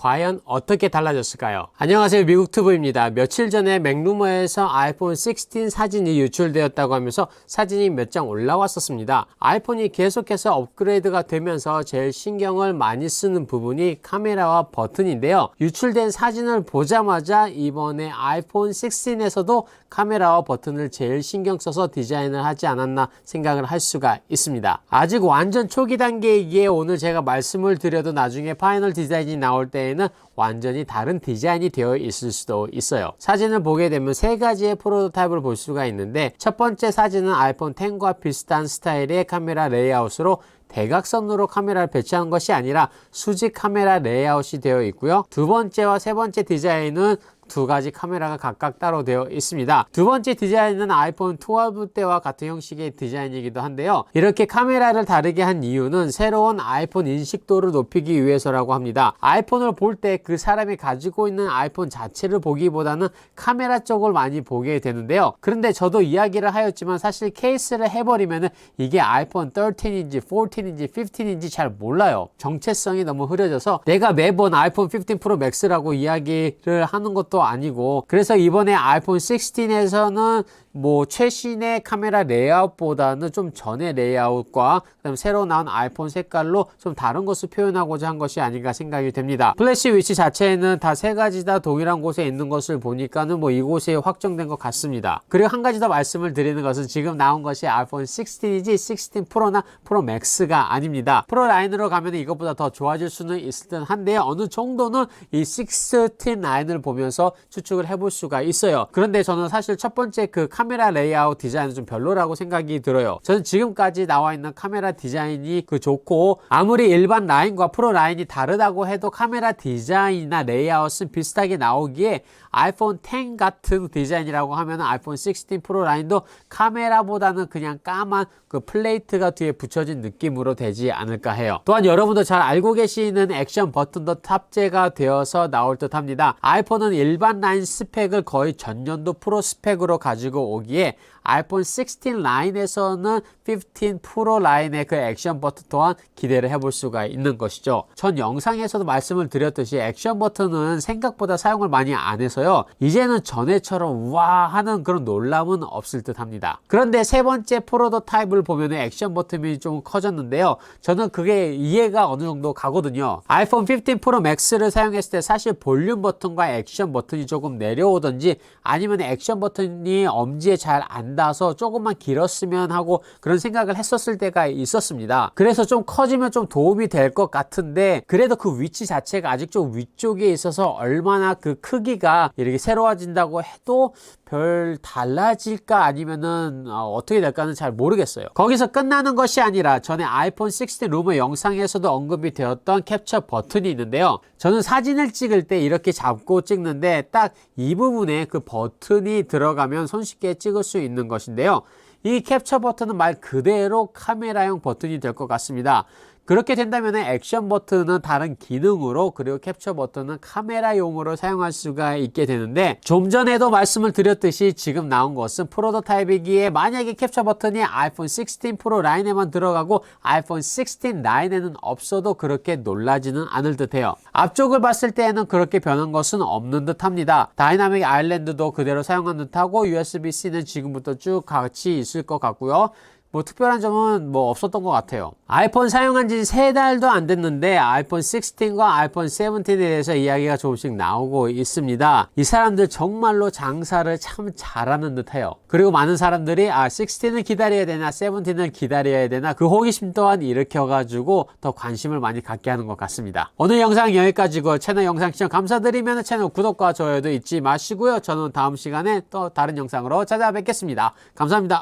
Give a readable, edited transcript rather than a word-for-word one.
과연 어떻게 달라졌을까요? 안녕하세요, 미국튜브입니다. 며칠 전에 맥루머에서 아이폰 16 사진이 유출되었다고 하면서 사진이 몇 장 올라왔었습니다. 아이폰이 계속해서 업그레이드가 되면서 제일 신경을 많이 쓰는 부분이 카메라와 버튼인데요. 유출된 사진을 보자마자 이번에 아이폰 16에서도 카메라와 버튼을 제일 신경 써서 디자인을 하지 않았나 생각을 할 수가 있습니다. 아직 완전 초기 단계이기에 오늘 제가 말씀을 드려도 나중에 파이널 디자인이 나올 때에는 완전히 다른 디자인이 되어 있을 수도 있어요. 사진을 보게 되면 세 가지의 프로토타입을 볼 수가 있는데, 첫 번째 사진은 아이폰 X과 비슷한 스타일의 카메라 레이아웃으로 대각선으로 카메라를 배치한 것이 아니라 수직 카메라 레이아웃이 되어 있고요. 두 번째와 세 번째 디자인은 두 가지 카메라가 각각 따로 되어 있습니다. 두 번째 디자인은 아이폰 12 때와 같은 형식의 디자인이기도 한데요. 이렇게 카메라를 다르게 한 이유는 새로운 아이폰 인식도를 높이기 위해서라고 합니다. 아이폰을 볼 때 그 사람이 가지고 있는 아이폰 자체를 보기보다는 카메라 쪽을 많이 보게 되는데요. 그런데 저도 이야기를 하였지만 사실 케이스를 해버리면 이게 아이폰 13인지 14인지 15인지 잘 몰라요. 정체성이 너무 흐려져서 내가 매번 아이폰 15 프로 맥스라고 이야기를 하는 것도 아니고, 그래서 이번에 아이폰 16에서는 뭐 최신의 카메라 레이아웃보다는 좀 전의 레이아웃과 그다음 새로 나온 아이폰 색깔로 좀 다른 것을 표현하고자 한 것이 아닌가 생각이 됩니다. 플래시 위치 자체는 다 세 가지 다 동일한 곳에 있는 것을 보니까는 뭐 이곳에 확정된 것 같습니다. 그리고 한 가지 더 말씀을 드리는 것은 지금 나온 것이 아이폰 16이지 16 프로나 프로 맥스가 아닙니다. 프로 라인으로 가면 이것보다 더 좋아질 수는 있을 듯 한데요. 어느 정도는 이 16 라인을 보면서 추측을 해볼 수가 있어요. 그런데 저는 사실 첫 번째 그 카메라 레이아웃 디자인은 좀 별로라고 생각이 들어요. 저는 지금까지 나와 있는 카메라 디자인이 좋고, 아무리 일반 라인과 프로 라인이 다르다고 해도 카메라 디자인이나 레이아웃은 비슷하게 나오기에 아이폰 10 같은 디자인이라고 하면 아이폰 16 프로 라인도 카메라보다는 그냥 까만 그 플레이트가 뒤에 붙여진 느낌으로 되지 않을까 해요. 또한 여러분도 잘 알고 계시는 액션 버튼도 탑재가 되어서 나올 듯 합니다. 아이폰은 일반 라인 스펙을 거의 전년도 프로 스펙으로 가지고 오기에 아이폰 16 라인에서는 15 프로 라인의 그 액션 버튼 또한 기대를 해볼 수가 있는 것이죠. 전 영상에서도 말씀을 드렸듯이 액션 버튼은 생각보다 사용을 많이 안 해서요, 이제는 전에처럼 와 하는 그런 놀람은 없을 듯 합니다. 그런데 세 번째 프로토타입을 보면 액션 버튼이 좀 커졌는데요, 저는 그게 이해가 어느 정도 가거든요. 아이폰 15 프로 맥스를 사용했을 때 사실 볼륨 버튼과 액션 버튼이 조금 내려오던지 아니면 액션 버튼이 엄지에 잘 안 닿아서 조금만 길었으면 하고 그런 생각을 했었을 때가 있었습니다. 그래서 좀 커지면 좀 도움이 될 것 같은데, 그래도 그 위치 자체가 아직 좀 위쪽에 있어서 얼마나 그 크기가 이렇게 새로워진다고 해도 별 달라질까 아니면은 어떻게 될까는 잘 모르겠어요. 거기서 끝나는 것이 아니라 전에 아이폰 16 루머 영상에서도 언급이 되었던 캡처 버튼이 있는데요, 저는 사진을 찍을 때 이렇게 잡고 찍는데 딱 이 부분에 그 버튼이 들어가면 손쉽게 찍을 수 있는 것인데요, 이 캡처 버튼은 말 그대로 카메라용 버튼이 될 것 같습니다. 그렇게 된다면 액션 버튼은 다른 기능으로, 그리고 캡처 버튼은 카메라용으로 사용할 수가 있게 되는데, 좀 전에도 말씀을 드렸듯이 지금 나온 것은 프로토타입이기에 만약에 캡처 버튼이 아이폰 16 프로 라인에만 들어가고 아이폰 16 라인에는 없어도 그렇게 놀라지는 않을 듯해요. 앞쪽을 봤을 때에는 그렇게 변한 것은 없는 듯합니다. 다이나믹 아일랜드도 그대로 사용한 듯하고 USB-C는 지금부터 쭉 같이 있을 것 같고요. 뭐 특별한 점은 뭐 없었던 것 같아요. 아이폰 사용한 지 3달도 안 됐는데 아이폰 16과 아이폰 17에 대해서 이야기가 조금씩 나오고 있습니다. 이 사람들 정말로 장사를 참 잘하는 듯해요. 그리고 많은 사람들이 16을 기다려야 되나 17을 기다려야 되나 그 호기심 또한 일으켜가지고 더 관심을 많이 갖게 하는 것 같습니다. 오늘 영상 여기까지고, 채널 영상 시청 감사드리면 채널 구독과 좋아요도 잊지 마시고요. 저는 다음 시간에 또 다른 영상으로 찾아뵙겠습니다. 감사합니다.